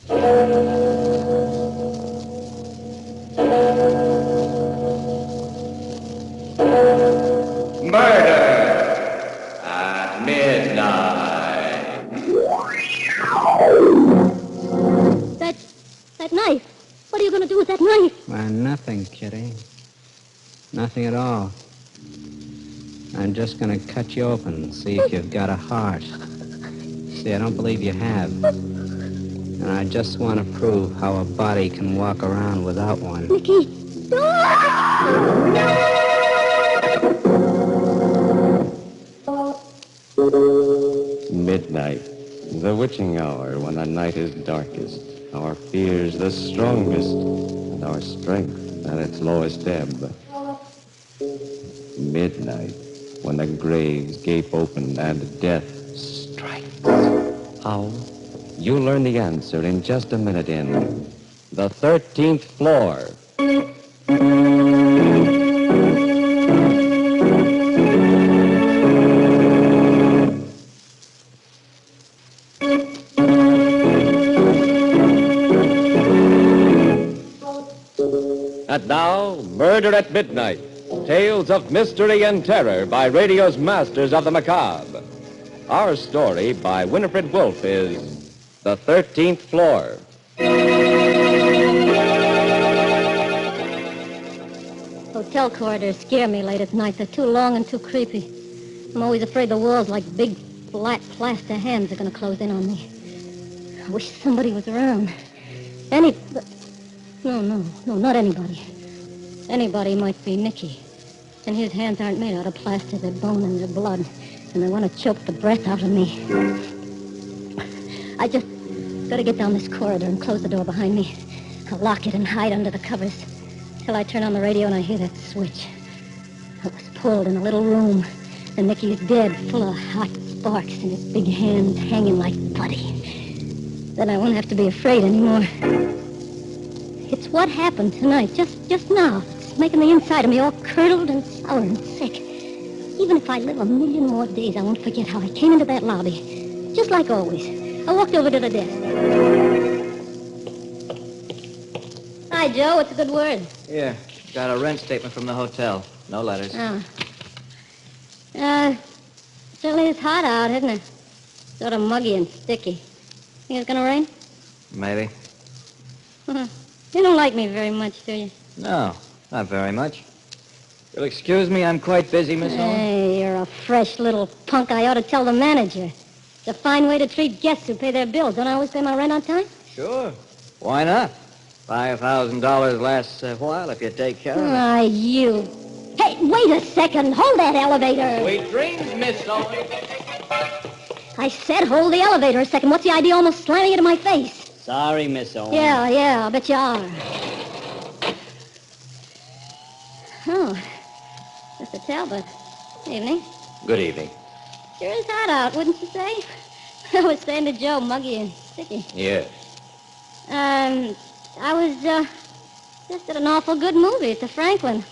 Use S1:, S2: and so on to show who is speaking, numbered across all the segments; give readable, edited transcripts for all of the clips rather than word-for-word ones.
S1: That knife. What are you going to do with that knife?
S2: Why, nothing, Kitty. Nothing at all. I'm just going to cut you open and see if you've got a heart. See, I don't believe you have. And I just want to prove how a body can walk around without one.
S1: Nicky.
S3: Midnight, the witching hour when the night is darkest, our fears the strongest, and our strength at its lowest ebb. Midnight, when the graves gape open and death strikes. How? You'll learn the answer in just a minute in The 13th Floor. And now, Murder at Midnight. Tales of mystery and terror by radio's masters of the macabre. Our story by Winifred Wolfe is The 13th Floor.
S1: Hotel corridors scare me late at night. They're too long and too creepy. I'm always afraid the walls, like big, flat, plaster hands, are going to close in on me. I wish somebody was around. No, not anybody. Anybody might be Nicky. And his hands aren't made out of plaster. They're bone and they're blood. And they want to choke the breath out of me. I just got to get down this corridor and close the door behind me. I'll lock it and hide under the covers till I turn on the radio and I hear that switch. It was pulled in a little room. And Nicky's dead, full of hot sparks and his big hands hanging like putty. Then I won't have to be afraid anymore. It's what happened tonight, just now. It's making the inside of me all curdled and sour and sick. Even if I live a million more days, I won't forget how I came into that lobby. Just like always. I walked over to the desk. Hi, Joe. What's a good word?
S4: Here. Got a rent statement from the hotel. No letters.
S1: Oh. Certainly it's hot out, isn't it? Sort of muggy and sticky. Think it's gonna rain?
S4: Maybe.
S1: You don't like me very much, do you?
S4: No, not very much. You'll excuse me, I'm quite busy, Miss Owen.
S1: Hey, you're a fresh little punk. I ought to tell the manager. It's a fine way to treat guests who pay their bills. Don't I always pay my rent on time?
S4: Sure. Why not? $5,000 lasts a while if you take care of it.
S1: Why, you... Hey, wait a second. Hold that elevator.
S4: Sweet dreams, Miss Owen.
S1: I said hold the elevator a second. What's the idea almost slamming it in my face?
S4: Sorry, Miss Owen.
S1: Yeah, I bet you are. Oh, Mr. Talbot. Evening.
S3: Good evening.
S1: Sure is hot out, wouldn't you say? I was saying to Joe, muggy and sticky.
S3: Yes.
S1: I was, just at an awful good movie at the Franklin.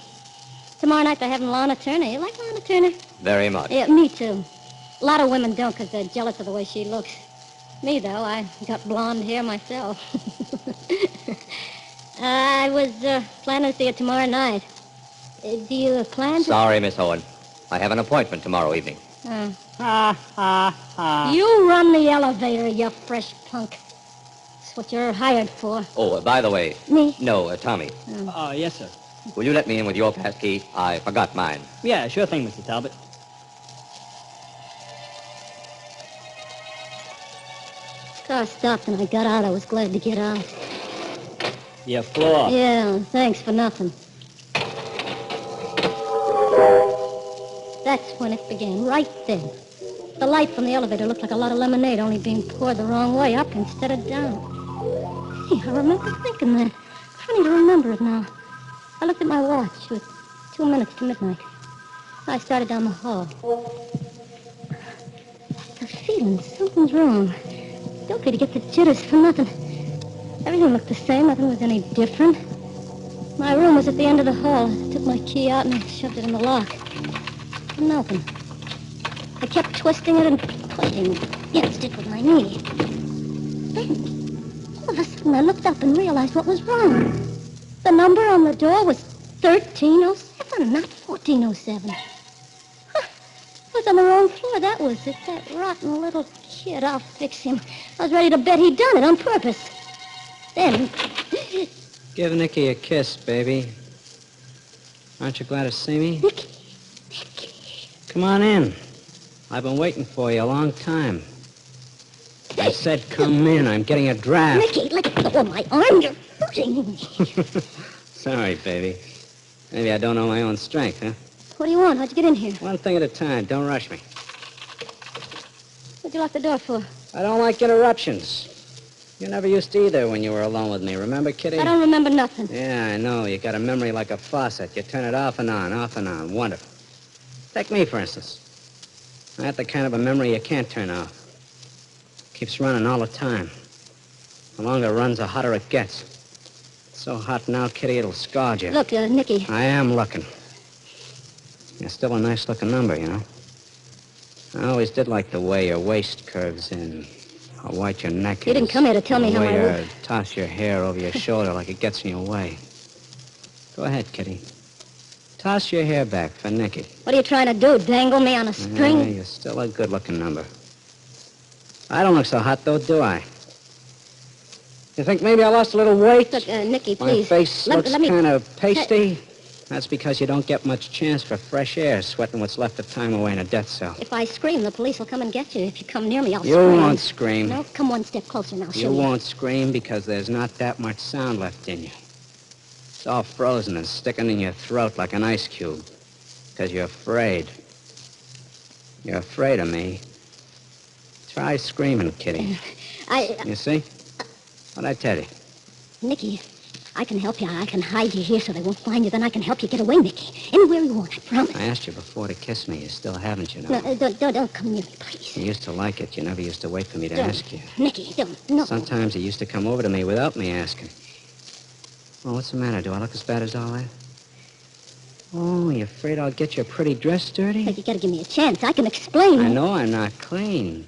S1: Tomorrow night they're having Lana Turner. You like Lana Turner?
S3: Very much.
S1: Yeah, me too. A lot of women don't because they're jealous of the way she looks. Me, though, I got blonde hair myself. I was planning to see it tomorrow night. Do you plan to...
S3: Sorry, Miss Owen. I have an appointment tomorrow evening.
S1: You run the elevator, you fresh punk. That's what you're hired for.
S3: Oh, by the way...
S1: Me?
S3: No, Tommy.
S5: Yes, sir.
S3: Will you let me in with your pass key? I forgot mine.
S5: Yeah, sure thing, Mr. Talbot.
S1: Car stopped and I got out. I was glad to get out.
S5: Your floor.
S1: Yeah, thanks for nothing. That's when it began, right then. The light from the elevator looked like a lot of lemonade, only being poured the wrong way, up instead of down. Hey, I remember thinking that. Funny to remember it now. I looked at my watch. It was 2 minutes to midnight. I started down the hall. The feeling, something's wrong. Don't get to get the jitters for nothing. Everything looked the same. Nothing was any different. My room was at the end of the hall. I took my key out and I shoved it in the lock. Couldn't open. I kept twisting it and pushing against it with my knee. Then, All of a sudden, I looked up and realized what was wrong. The number on the door was 1307, not 1407. Huh. I was on the wrong floor. That was it. That rotten little kid. I'll fix him. I was ready to bet he'd done it on purpose. Then...
S2: Give Nicky a kiss, baby. Aren't you glad to see me?
S1: Nicky.
S2: Come on in. I've been waiting for you a long time. I said come in. I'm getting a draft.
S1: Nicky, let go of my arm. You're hurting.
S2: Sorry, baby. Maybe I don't know my own strength, huh?
S1: What do you want? How'd you get in here?
S2: One thing at a time. Don't rush me.
S1: What'd you lock the door for?
S2: I don't like interruptions. You never used to either when you were alone with me. Remember, Kitty?
S1: I don't remember nothing.
S2: Yeah, I know. You got a memory like a faucet. You turn it off and on, off and on. Wonderful. Take me, for instance. I have the kind of a memory you can't turn off. Keeps running all the time. The longer it runs, the hotter it gets. It's so hot now, Kitty, it'll scald you.
S1: Look, Nicky.
S2: I am looking. You're still a nice-looking number, you know. I always did like the way your waist curves in, how white your neck is.
S1: You didn't come here to tell me how I
S2: The way
S1: would.
S2: you toss your hair over your shoulder like it gets in your way. Go ahead, Kitty. Toss your hair back for Nicky.
S1: What are you trying to do, dangle me on a string?
S2: Yeah, you're still a good-looking number. I don't look so hot, though, do I? You think maybe I lost a little weight?
S1: Look, Nicky,
S2: My
S1: please.
S2: face looks
S1: let me...
S2: kind of pasty. That's because you don't get much chance for fresh air sweating what's left of time away in a death cell.
S1: If I scream, the police will come and get you. If you come near me, I'll
S2: You
S1: scream.
S2: won't scream.
S1: No, come one step closer and I'll show
S2: You
S1: you.
S2: won't scream because there's not that much sound left in you. It's all frozen and sticking in your throat like an ice cube. Because you're afraid. You're afraid of me. Try screaming, Kitty. You see? What'd I tell you?
S1: Nicky, I can help you. I can hide you here so they won't find you. Then I can help you get away, Nicky. Anywhere you want, I promise.
S2: I asked you before to kiss me. You still haven't, you know.
S1: No, don't come near me, please.
S2: You used to like it. You never used to wait for me to ask you.
S1: Nicky, don't. No.
S2: Sometimes you used to come over to me without me asking. Well, what's the matter? Do I look as bad as all that? Oh, you afraid I'll get your pretty dress dirty?
S1: But you gotta give me a chance. I can explain.
S2: I know I'm not clean.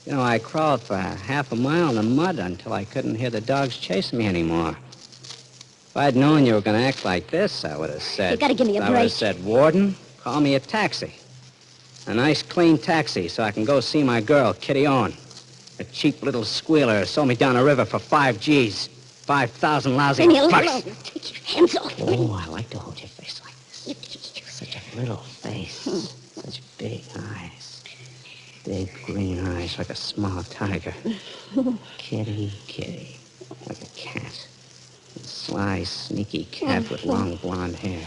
S2: You know, I crawled for half a mile in the mud until I couldn't hear the dogs chasing me anymore. If I'd known you were going to act like this, I would have said...
S1: You gotta give me a
S2: I would have
S1: break.
S2: said, Warden, call me a taxi. A nice, clean taxi so I can go see my girl, Kitty Owen. A cheap little squealer who sold me down the river for 5 G's. 5,000 lousy
S1: Leave me alone.
S2: bucks.
S1: Take your hands off.
S2: Oh, I like to hold your face like this. Such a little face. Such big eyes. Big green eyes like a small tiger. Kitty, kitty. Like a cat. A sly, sneaky cat with long blonde hair.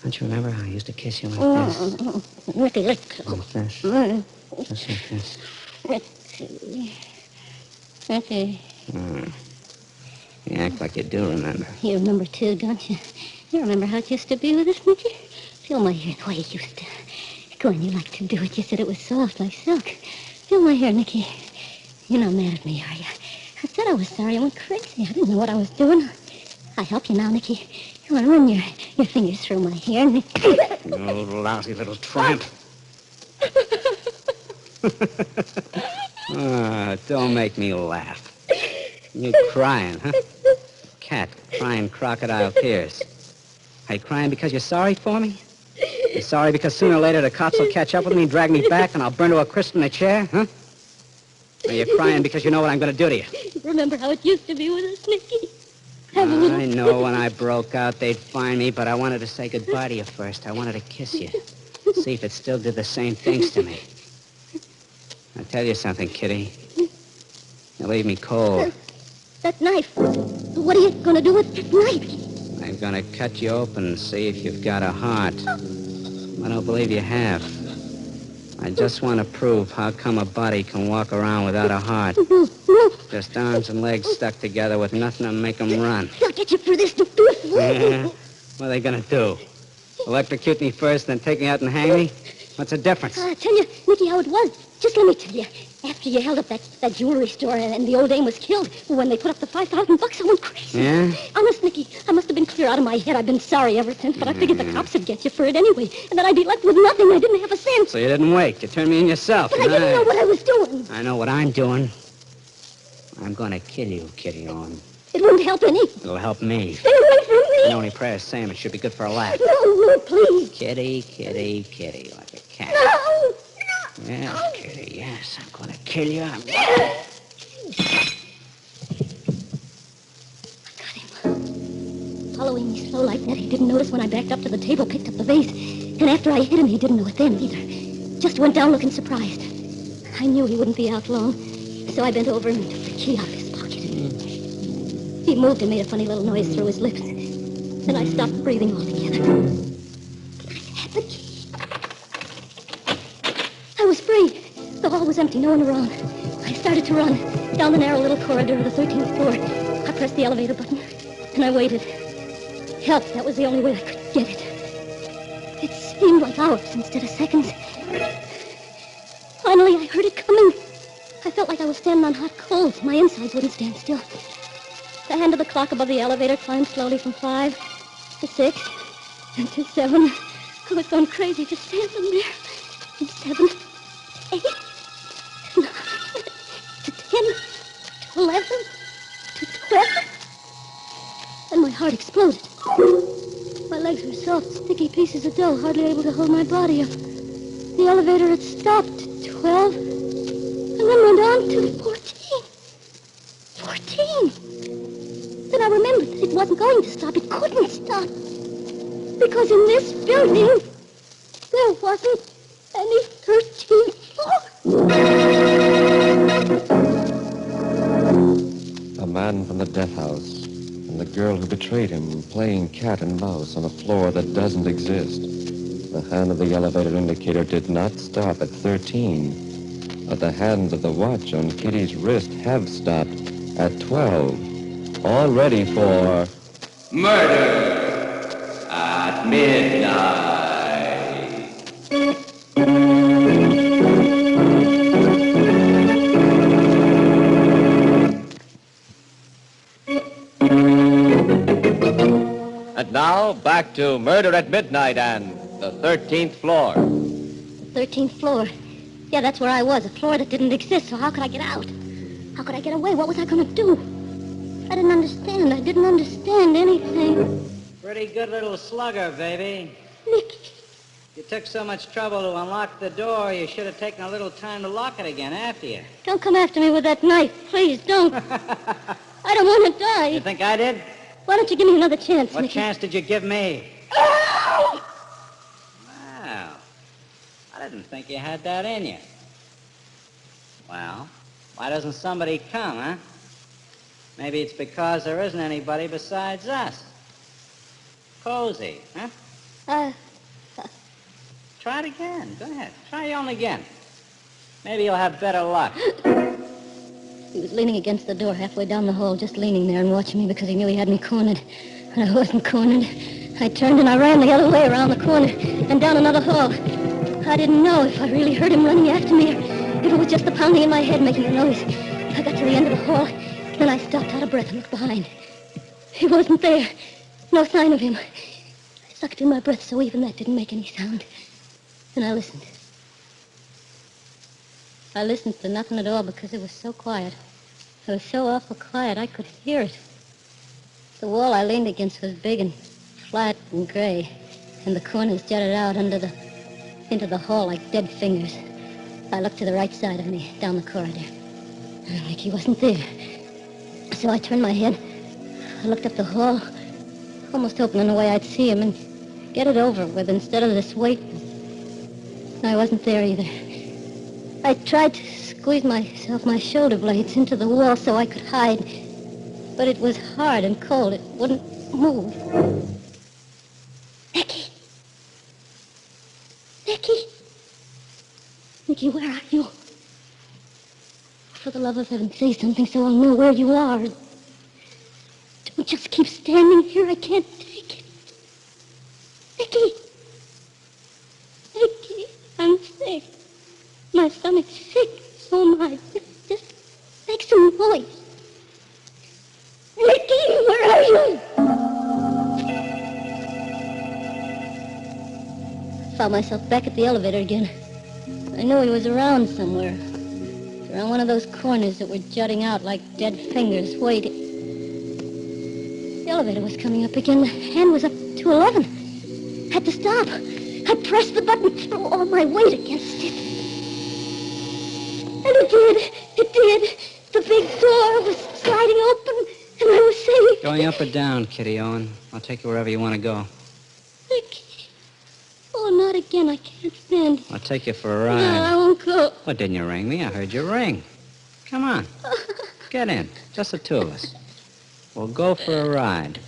S2: Don't you remember how I used to kiss you like this?
S1: Nicky, let's go.
S2: Like this? Just like this.
S1: Nicky.
S2: You act like you do remember.
S1: You remember, too, don't you? You remember how it used to be with us, Nicky? Feel my hair the way it used to. Go on, you like to do it. You said it was soft like silk. Feel my hair, Nicky. You're not mad at me, are you? I said I was sorry. I went crazy. I didn't know what I was doing. I help you now, Nicky. You want to run your fingers through my hair, Nicky?
S2: You lousy little tramp. Don't make me laugh. You crying, huh? Cat crying crocodile tears. Are you crying because you're sorry for me? You're sorry because sooner or later the cops will catch up with me and drag me back and I'll burn to a crisp in a chair, huh? Or you're crying because you know what I'm going to do to you?
S1: Remember how it used to be with us, Nicky?
S2: I know when I broke out they'd find me, but I wanted to say goodbye to you first. I wanted to kiss you. See if it still did the same things to me. I'll tell you something, Kitty. You leave me cold.
S1: That knife. What are you going to do with that knife?
S2: I'm going to cut you open and see if you've got a heart. I don't believe you have. I just want to prove how come a body can walk around without a heart.
S1: No.
S2: Just arms and legs stuck together with nothing to make them run.
S1: They'll get you for this. Don't do it.
S2: Yeah? What are they going to do? Electrocute me first, then take me out and hang me? What's the difference?
S1: I'll tell you, Nicky, how it was. Just let me tell you. After you held up that jewelry store and the old dame was killed, when they put up the $5,000, I went crazy.
S2: Yeah?
S1: Honest, Nicky, I must have been clear out of my head. I've been sorry ever since, but I figured the cops would get you for it anyway, and then I'd be left with nothing. I didn't have a cent.
S2: So you didn't wait. You turned me in yourself.
S1: But I didn't know what I was doing.
S2: I know what I'm doing. I'm going to kill you, Kitty Owen.
S1: It wouldn't help any.
S2: It'll help me.
S1: Stay away from me.
S2: The only prayer is Sam. It should be good for a laugh.
S1: No, please.
S2: Kitty, kitty, kitty, like a cat.
S1: No.
S2: Yes, Kitty, yes. I'm going to kill you.
S1: I got him. Following me slow like that, he didn't notice when I backed up to the table, picked up the vase. And after I hit him, he didn't know it then either. Just went down looking surprised. I knew he wouldn't be out long, so I bent over and took the key out of his pocket. He moved and made a funny little noise through his lips. Then I stopped breathing altogether. But I had the key. I was free. The hall was empty, no one around. I started to run down the narrow little corridor to the 13th floor. I pressed the elevator button, and I waited. Help, that was the only way I could get it. It seemed like hours instead of seconds. Finally, I heard it coming. I felt like I was standing on hot coals. My insides wouldn't stand still. The hand of the clock above the elevator climbed slowly from 5 to 6 and to 7. I was going crazy just standing there. And 7, 8, 9, to 10, to 11, to 12. And my heart exploded. My legs were soft, sticky pieces of dough, hardly able to hold my body up. The elevator had stopped at 12, and then went on to 14. 14! Then I remembered that it wasn't going to stop. It couldn't stop. Because in this building, there wasn't any 13th floor.
S3: A man from the death house and the girl who betrayed him playing cat and mouse on a floor that doesn't exist. The hand of the elevator indicator did not stop at 13, but the hands of the watch on Kitty's wrist have stopped at 12. All ready for Murder at Midnight. And now, back to Murder at Midnight and the 13th floor.
S1: The 13th floor. Yeah, that's where I was, a floor that didn't exist, so how could I get out? How could I get away? What was I going to do? I didn't understand. I didn't understand anything.
S5: Pretty good little slugger, baby.
S1: Nicky.
S5: You took so much trouble to unlock the door, you should have taken a little time to lock it again after you.
S1: Don't come after me with that knife. Please, don't. I don't want to die.
S5: You think I did?
S1: Why don't you give me another chance,
S5: What
S1: Nicky?
S5: chance did you give me?
S1: Oh!
S5: Well, I didn't think you had that in you. Well, why doesn't somebody come, huh? Maybe it's because there isn't anybody besides us. Cozy, huh? Try it again. Go ahead. Try yelling again. Maybe you'll have better luck.
S1: He was leaning against the door halfway down the hall, just leaning there and watching me because he knew he had me cornered. And I wasn't cornered. I turned and I ran the other way around the corner and down another hall. I didn't know if I really heard him running after me or if it was just the pounding in my head making a noise. I got to the end of the hall, then I stopped out of breath and looked behind. He wasn't there. No sign of him. I sucked in my breath so even that didn't make any sound. And I listened. I listened to nothing at all because it was so quiet. It was so awful quiet I could hear it. The wall I leaned against was big and flat and gray, and the corners jutted out into the hall like dead fingers. I looked to the right side of me, down the corridor. Nicky wasn't there. So I turned my head. I looked up the hall, almost hoping in a way I'd see him and get it over with instead of this wait. I wasn't there either. I tried to squeeze my shoulder blades into the wall so I could hide, but it was hard and cold. It wouldn't move. Nicky! Nicky! Nicky, where are you? For the love of heaven, say something so I'll know where you are. Don't just keep standing here. I can't take it. Nicky! Nicky, I'm sick. My stomach's sick. So am I. Just make some noise. Nicky, where are you? I found myself back at the elevator again. I knew he was around somewhere. around one of those corners that were jutting out like dead fingers, waiting. The elevator was coming up again. The hand was up to 11. Had to stop. I pressed the button, threw all my weight against it. And it did. It did. The big door was sliding open, and I was safe.
S2: Going up or down, Kitty Owen? I'll take you wherever you want to go.
S1: Nick. Oh, not again. I can't stand it.
S2: I'll take you for a ride.
S1: No, I won't go.
S2: Well, didn't you ring me? I heard you ring. Come on. Get in. Just the two of us. We'll go for a ride.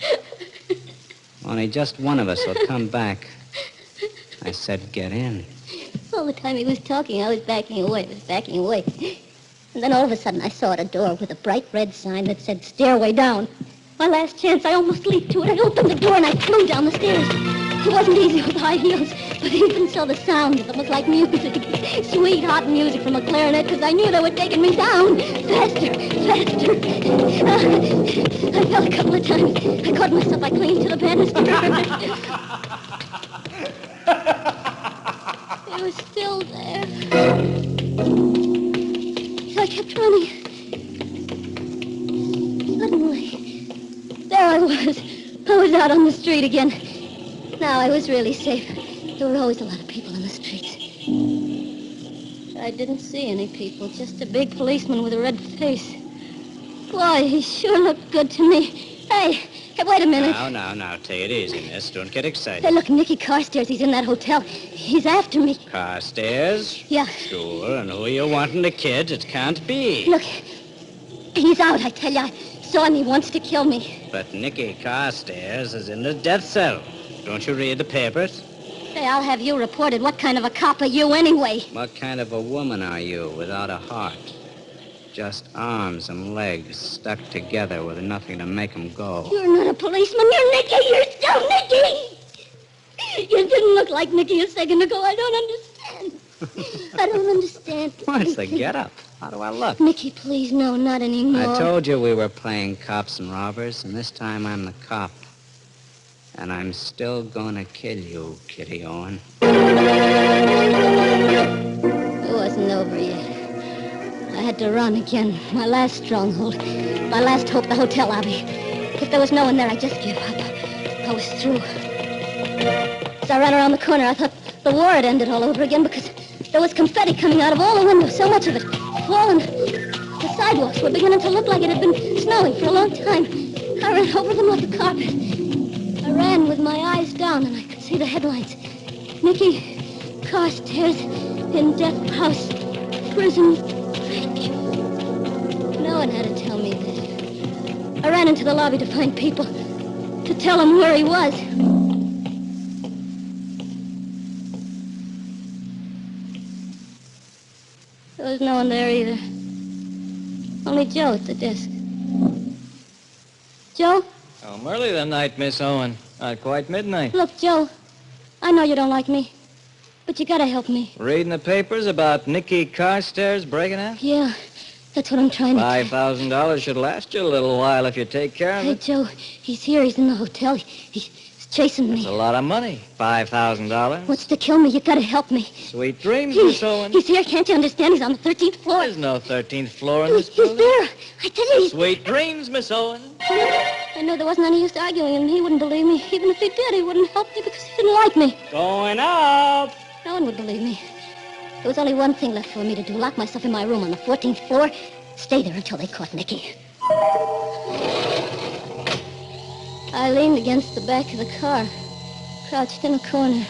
S2: Only just one of us will come back. I said get in.
S1: All the time he was talking, I was backing away. And then all of a sudden, I saw at a door with a bright red sign that said stairway down. My last chance, I almost leaped to it. I opened the door and I flew down the stairs. It wasn't easy with high heels, but even so, the sound of them was like music. Sweet, hot music from a clarinet, because I knew they were taking me down. Faster. I fell a couple of times. I caught myself by clinging to the banister. It was still there. So I kept running. Suddenly, there I was. I was out on the street again. Now I was really safe. There were always a lot of people in the streets. I didn't see any people, just a big policeman with a red face. Boy, he sure looked good to me. Hey, wait a minute.
S2: Now, take it easy, miss. Don't get excited.
S1: Hey, look, Nicky Carstairs, he's in that hotel. He's after me.
S2: Carstairs?
S1: Yeah.
S2: Sure, and who are you wanting to kid? It can't be.
S1: Look, he's out, I tell you. I saw him. He wants to kill me.
S2: But Nicky Carstairs is in the death cell. Don't you read the papers?
S1: Hey, I'll have you reported. What kind of a cop are you anyway?
S2: What kind of a woman are you without a heart? Just arms and legs stuck together with nothing to make them go.
S1: You're not a policeman. You're Nicky. You're still Nicky. You didn't look like Nicky a second ago. I don't understand. I don't understand.
S2: What's the get-up? How do I look?
S1: Nicky, please, no, not anymore.
S2: I told you we were playing cops and robbers, and this time I'm the cop. And I'm still gonna kill you, Kitty Owen.
S1: It wasn't over yet. I had to run again. My last stronghold. My last hope, the hotel lobby. If there was no one there, I just gave up. I was through. As I ran around the corner, I thought the war had ended all over again because there was confetti coming out of all the windows, so much of it. Fallen. The sidewalks were beginning to look like it had been snowing for a long time. I ran over them like a carpet. I ran with my eyes down, and I could see the headlines. Nicky Carstairs in death house, prison break. No one had to tell me this. I ran into the lobby to find people, to tell them where he was. There was no one there either. Only Joe at the desk. Joe?
S4: Oh, early the night, Miss Owen. Not quite midnight.
S1: Look, Joe, I know you don't like me, but you gotta help me.
S4: Reading the papers about Nicky Carstairs breaking out?
S1: Yeah, that's what I'm trying to do.
S4: $5,000 should last you a little while if you take care of
S1: Hey,
S4: it.
S1: Joe, he's here. He's in the hotel. He's chasing me.
S4: That's a lot of money. $5,000.
S1: Wants to kill me. You gotta help me.
S4: Sweet dreams, Miss Owen.
S1: He's here. Can't you understand? He's on the 13th floor.
S4: There's no 13th floor in this
S1: He's
S4: building.
S1: there. I tell you, he's...
S4: Sweet dreams, Miss Owen.
S1: I knew there wasn't any use arguing, and he wouldn't believe me. Even if he did, he wouldn't help me because he didn't like me.
S4: Going up.
S1: No one would believe me. There was only one thing left for me to do. Lock myself in my room on the 14th floor. Stay there until they caught Nicky. I leaned against the back of the car, crouched in a corner.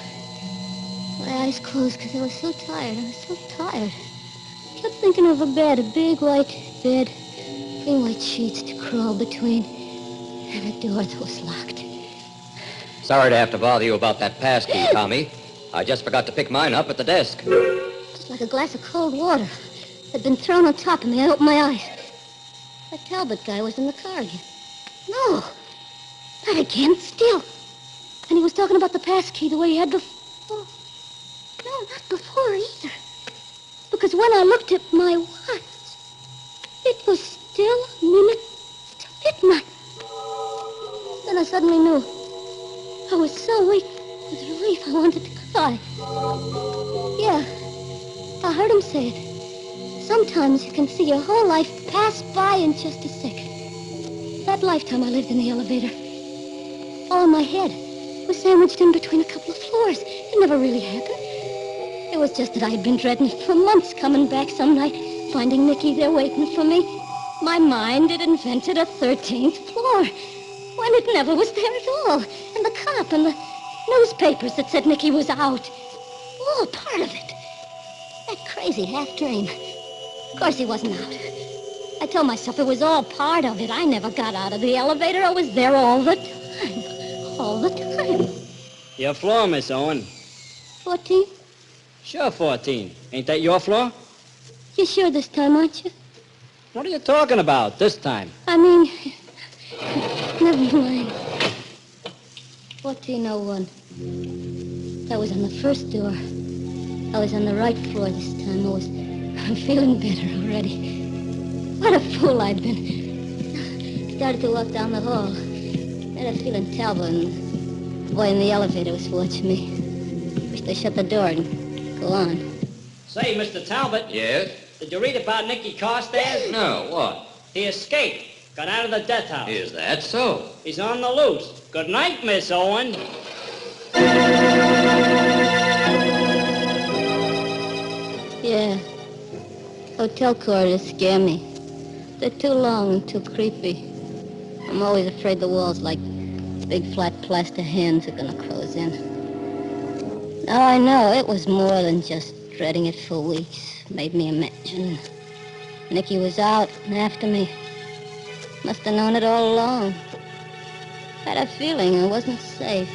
S1: My eyes closed because I was so tired. I was so tired. I kept thinking of a bed, a big white bed, clean white sheets to crawl between, and a door that was locked.
S6: Sorry to have to bother you about that pass key, Tommy. I just forgot to pick mine up at the desk.
S1: Just like a glass of cold water had been thrown on top of me. I opened my eyes. That Talbot guy was in the car again. No, not again, still. And he was talking about the pass key the way he had before. No, not before either. Because when I looked at my watch, it was still a minute to midnight. Then I suddenly knew. I was so weak with relief I wanted to cry. Yeah, I heard him say it. Sometimes you can see your whole life pass by in just a second. That lifetime I lived in the elevator, all in my head, was sandwiched in between a couple of floors. It never really happened. It was just that I had been dreading it for months, coming back some night, finding Nicky there waiting for me. My mind had invented a 13th floor, when it never was there at all. And the cop and the newspapers that said Nicky was out. All part of it. That crazy half-dream. Of course he wasn't out. I told myself it was all part of it. I never got out of the elevator. I was there all the time. All the time.
S5: Your floor, Miss Owen.
S1: 14?
S5: Sure, 14. Ain't that your floor?
S1: You sure this time, aren't you?
S5: What are you talking about this time?
S1: I mean, never mind. 1401. That was on the first door. I was on the right floor this time. I'm feeling better already. What a fool I'd been. Started to walk down the hall. Had a feeling Talbot and the boy in the elevator was watching me. Wished they shut the door and go on.
S5: Say, Mr. Talbot.
S6: Yes?
S5: Did you read about Nicky Carstairs?
S6: No, what?
S5: He escaped. Got out of the death house.
S6: Is that so?
S5: He's on the loose. Good night, Miss Owen.
S1: Yeah. Hotel corridors scare me. They're too long and too creepy. I'm always afraid the walls, like big flat plaster hands, are gonna close in. Now I know it was more than just dreading it for weeks. Made me imagine. Nicky was out and after me. Must have known it all along. Had a feeling I wasn't safe.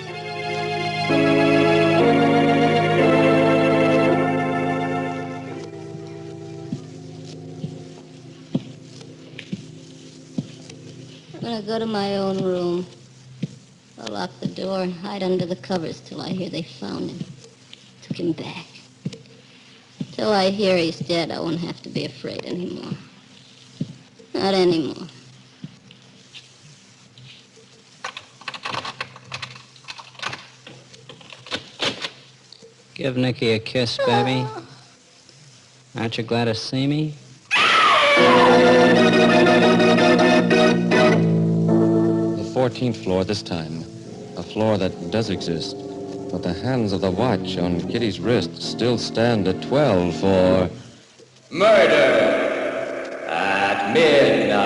S1: I'm gonna go to my own room. I'll lock the door and hide under the covers till I hear they found him. Took him back. Till I hear he's dead, I won't have to be afraid anymore. Not anymore.
S2: Give Nicky a kiss, baby. Aren't you glad to see me?
S3: The 14th floor this time. A floor that does exist. But the hands of the watch on Kitty's wrist still stand at 12 for...
S6: Murder at midnight.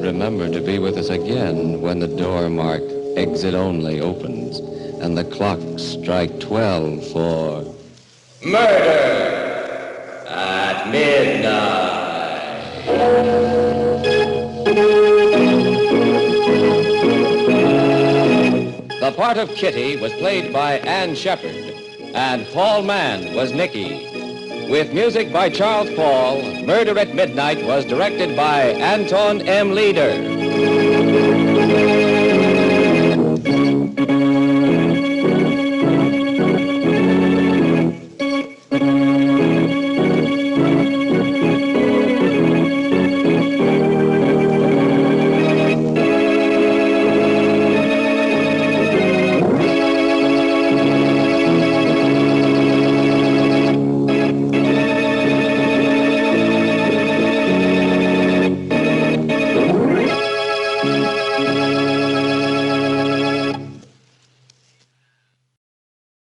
S3: Remember to be with us again when the door marked Exit Only opens and the clocks strike 12 for...
S6: Murder at midnight. The part of Kitty was played by Ann Shepard, and Paul Mann was Nicky. With music by Charles Paul, Murder at Midnight was directed by Anton M.